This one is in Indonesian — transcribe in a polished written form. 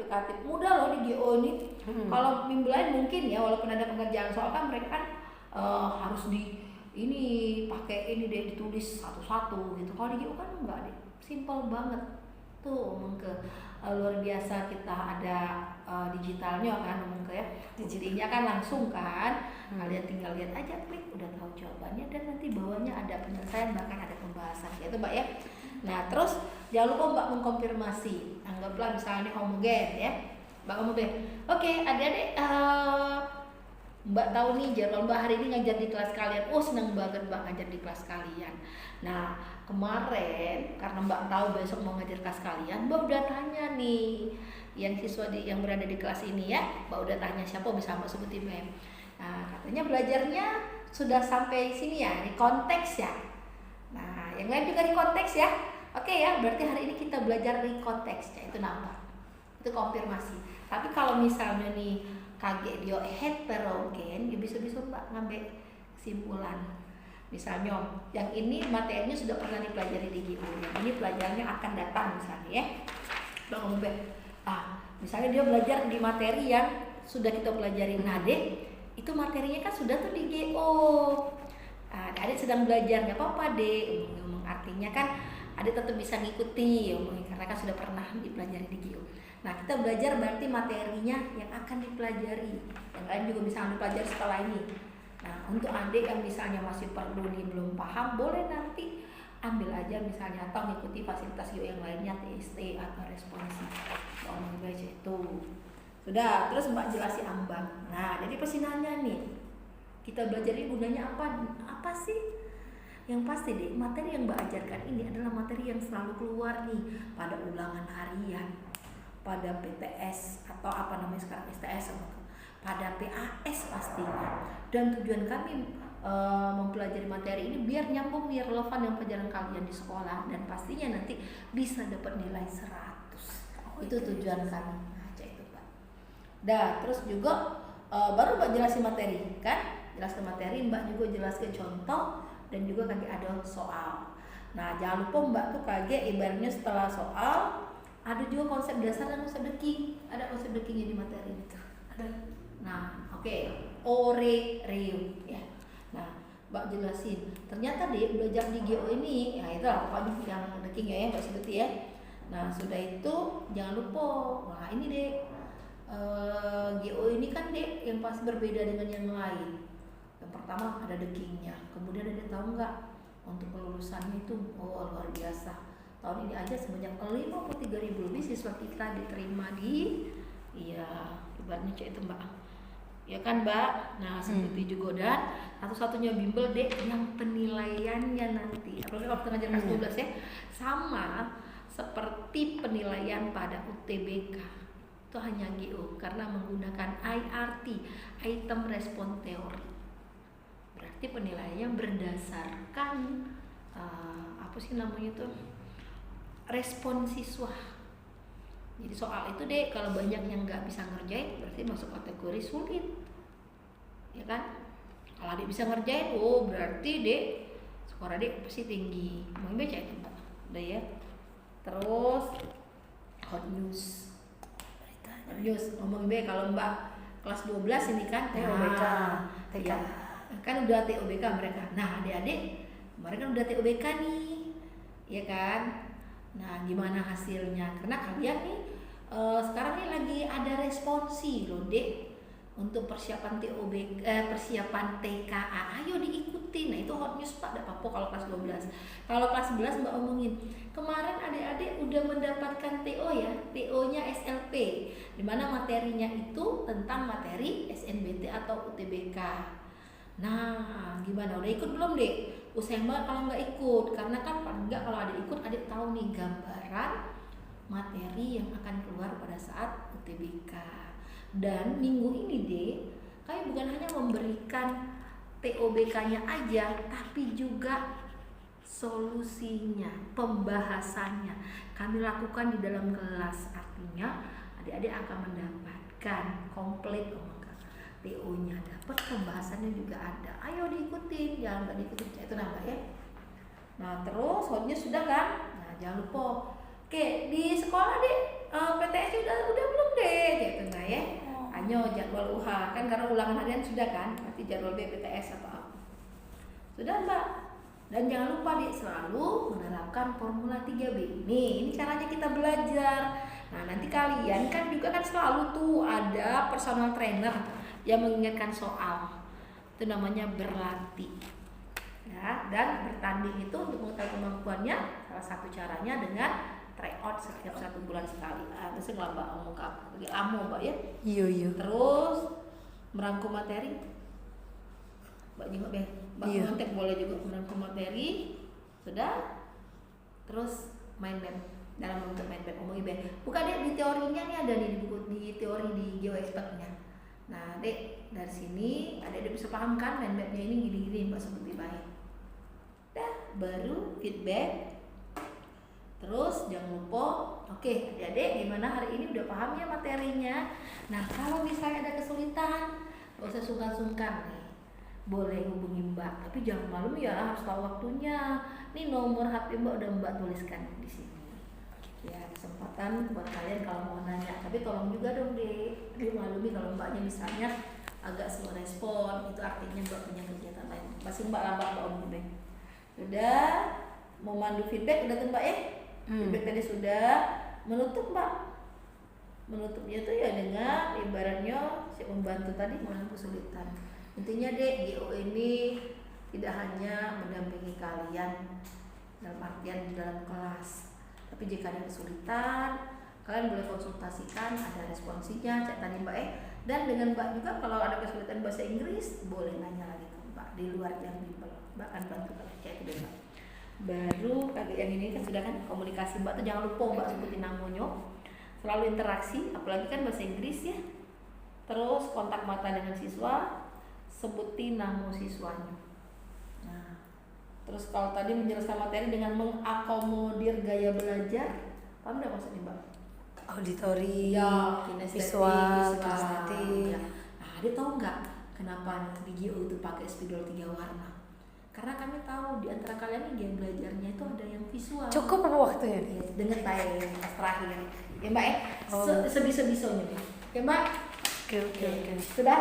aplikatif. Mudah loh di GO ini. Kalau bimbel lain mungkin ya, walaupun ada pengerjaan soal kan mereka kan harus ini pakai ini deh, ditulis satu-satu gitu. Kalau di GO kan enggak deh, simple banget. Tuh luar biasa kita ada digitalnya kan ya. Jadinya kan langsung kan. Kalian tinggal lihat aja, klik udah tahu jawabannya, dan nanti bawahnya ada penyelesaian, bahkan ada pembahasan gitu Mbak ya. Nah terus jangan lupa Mbak mengkonfirmasi. Anggaplah misalnya homogen ya, Mbak homogen. Oke, adik-adik, Mbak tahu nih jadwal Mbak hari ini ngajar di kelas kalian. Oh senang banget Mbak ngajar di kelas kalian. Nah kemarin karena Mbak tahu besok mau ngajar kelas kalian, Mbak udah tanya nih yang siswa yang berada di kelas ini ya. Mbak udah tanya siapa, bisa Mbak sebutin Mem. Nah katanya belajarnya sudah sampai sini ya, di konteks ya. Nah yang lain juga di konteks ya. Oke ya, berarti hari ini kita belajar di konteksnya, itu nambah. Itu konfirmasi. Tapi kalau misalnya nih KG dia heterogen, ya bisa-bisa Mbak ngambil kesimpulan. Misalnya yang ini materinya sudah pernah dipelajari di GU, yang ini pelajarannya akan datang misalnya ya. Mbak ngomong misalnya dia belajar di materi yang sudah kita pelajari. Nah Dek, itu materinya kan sudah tuh di GO. Adik sedang belajar, nggak apa-apa Dek. Artinya kan adik tetap bisa ngikuti karena kan sudah pernah dipelajari di GO. Nah kita belajar berarti materinya yang akan dipelajari. Yang lain juga bisa ambil pelajari setelah ini. Nah untuk adik yang misalnya masih perlu nih, belum paham, boleh nanti ambil aja misalnya atau ngikuti fasilitas GO yang lainnya, TST atau responsi. Mau baca itu. Sudah, terus Mbak jelasin ambang. Nah jadi pesinannya nih, kita belajar ini gunanya apa? Apa sih? Yang pasti deh, materi yang Mbak ajarkan ini adalah materi yang selalu keluar nih pada ulangan harian, pada PTS atau apa namanya sekarang STS, pada PAS pastinya. Dan tujuan kami mempelajari materi ini biar nyambung, biar relevan dengan pelajaran kalian di sekolah, dan pastinya nanti bisa dapat nilai 100. Itu tujuan kami. Aja itu Pak. Terus juga baru Mbak jelasin materi kan? Jelaskan materi, Mbak juga jelaskan contoh, dan juga KG ada soal. Nah jangan lupa Mbak tuh KG ibaratnya setelah soal ada juga konsep dasar dan konsep deking. Ada konsep dekingnya di materi itu. Ada. Nah oke. Reu ya. Nah Mbak jelasin. Ternyata deh belajar di GO ini, ya itu pokoknya yang deking ya Mbak sebutin ya. Nah sudah itu jangan lupa. Nah ini deh GO ini kan deh yang pasti berbeda dengan yang lain. Yang pertama ada dekingnya, kemudian ada tahu nggak untuk kelulusannya itu luar biasa. Tahun ini aja sebanyak 53.000 lebih siswa kita diterima di ibaratnya itu Mbak. Ya kan Mbak. Nah seperti juga dan satu-satunya bimbel dek yang penilaiannya nanti, apalagi kalau kita ngajar kelas 12 ya, sama seperti penilaian pada UTBK. Itu hanya GO karena menggunakan IRT, Item Response Theory. Berarti penilaiannya berdasarkan apa sih namanya tuh, respon siswa. Jadi soal itu deh kalau banyak yang nggak bisa ngerjain berarti masuk kategori sulit, ya kan? Kalau dia bisa ngerjain, berarti deh skor dia pasti tinggi. Mau baca itu Mbak, udah ya. Terus hot news ngomong kalau Mbak kelas 12 ini kan TOBK, ya, kan udah TOBK mereka. Nah adik-adik mereka udah TOBK nih, ya kan? Nah gimana hasilnya? Karena kalian nih sekarang nih lagi ada responsi loh dek untuk persiapan TOBK, persiapan TKA. Ayo diikuti. Nah itu hot news Pak, tidak apa-apa kalau kelas 12. Kalau kelas 11 Mbak omongin kemarin adik-adik udah mendapatkan TO ya, TO-nya SLP, dimana materinya itu tentang materi SNBT atau UTBK. Nah gimana, udah ikut belum dek? Usah banget kalau nggak ikut, karena kan enggak, kalau adik ikut adik tahu nih gambaran materi yang akan keluar pada saat UTBK. Dan minggu ini deh kami bukan hanya memberikan TOBK-nya aja, tapi juga solusinya, pembahasannya kami lakukan di dalam kelas. Artinya adik-adik akan mendapatkan komplit TO-nya, dapat pembahasannya juga ada. Ayo diikutin, jangan nggak diikutin itu nambah ya. Nah terus hotnya sudah kan? Nah jangan lupa. Oke, di sekolah deh PTS udah belum deh? GOH kan karena ulangan harian sudah kan, nanti jadwal BPTS atau apa. Sudah Mbak. Dan jangan lupa selalu menerapkan formula 3B. Ini caranya kita belajar. Nah, nanti kalian kan juga kan selalu tuh ada personal trainer yang mengingatkan soal. Itu namanya berlatih. Ya, dan bertanding itu untuk mengetahui kemampuannya salah satu caranya dengan tryout setiap 1 bulan sekali. Terus Mbak ngomong apa? Lagi amo Mbak ya. Iya. Terus merangkum materi. Mbak juga deh. Mbak kontak boleh juga merangkum materi. Sudah. Terus main map dalam bentuk main map omong ibe. Bukan deh di teorinya nih ada nih di buku di teori di GeoExpert-nya. Nah, Dek, dari sini ada bisa paham kan main mapnya ini gini-gini Mbak seperti baik. Dah, baru feedback. Terus jangan lupa, oke, adik-adik gimana hari ini udah paham ya materinya. Nah, kalau misalnya ada kesulitan, gak usah sungkan-sungkan nih. Boleh hubungi Mbak, tapi jangan malu ya, harus tahu waktunya. Nih nomor HP Mbak udah Mbak tuliskan di sini. Ya, kesempatan buat kalian kalau mau nanya. Tapi tolong juga dong Dek, dimaklumi kalau Mbaknya misalnya agak slow respon, itu artinya Mbak punya kegiatan lain. Masih Mbak lambat Mbak Om Dek. Sudah, mau mandu feedback udah tuh Mbak ya? Feedback tadi sudah, menutup Mbak. Menutupnya tuh ya dengan ibaratnya si membantu tadi mengalami kesulitan. Intinya Dek, GO ini tidak hanya mendampingi kalian dalam artian di dalam kelas, tapi jika ada kesulitan, kalian boleh konsultasikan, ada responsinya, cek tadi Mbak dan dengan Mbak juga kalau ada kesulitan bahasa Inggris, boleh nanya lagi ke Mbak di luar yang bimbel, Mbak akan bantu kalian cek itu Mbak. Baru kali yang ini kan sudah kan komunikasi Mbak tuh jangan lupa Mbak sebutin namanya, selalu interaksi, apalagi kan bahasa Inggris ya. Terus kontak mata dengan siswa, sebutin nama siswanya. Nah, terus kalau tadi menjelaskan materi dengan mengakomodir gaya belajar, paham nggak maksudnya Mbak? Auditori, ya, visual, kinestetik. Ya. Nah, dia tahu nggak kenapa di GO itu pakai spidol 3 warna? Karena kami tahu di antara kalian gaya belajarnya itu ada yang visual. Cukup apa waktunya? Ya, dengan tayang terakhir. Ya Mbak sebisa-bisanya. Ya Mbak. Oke. Sudah.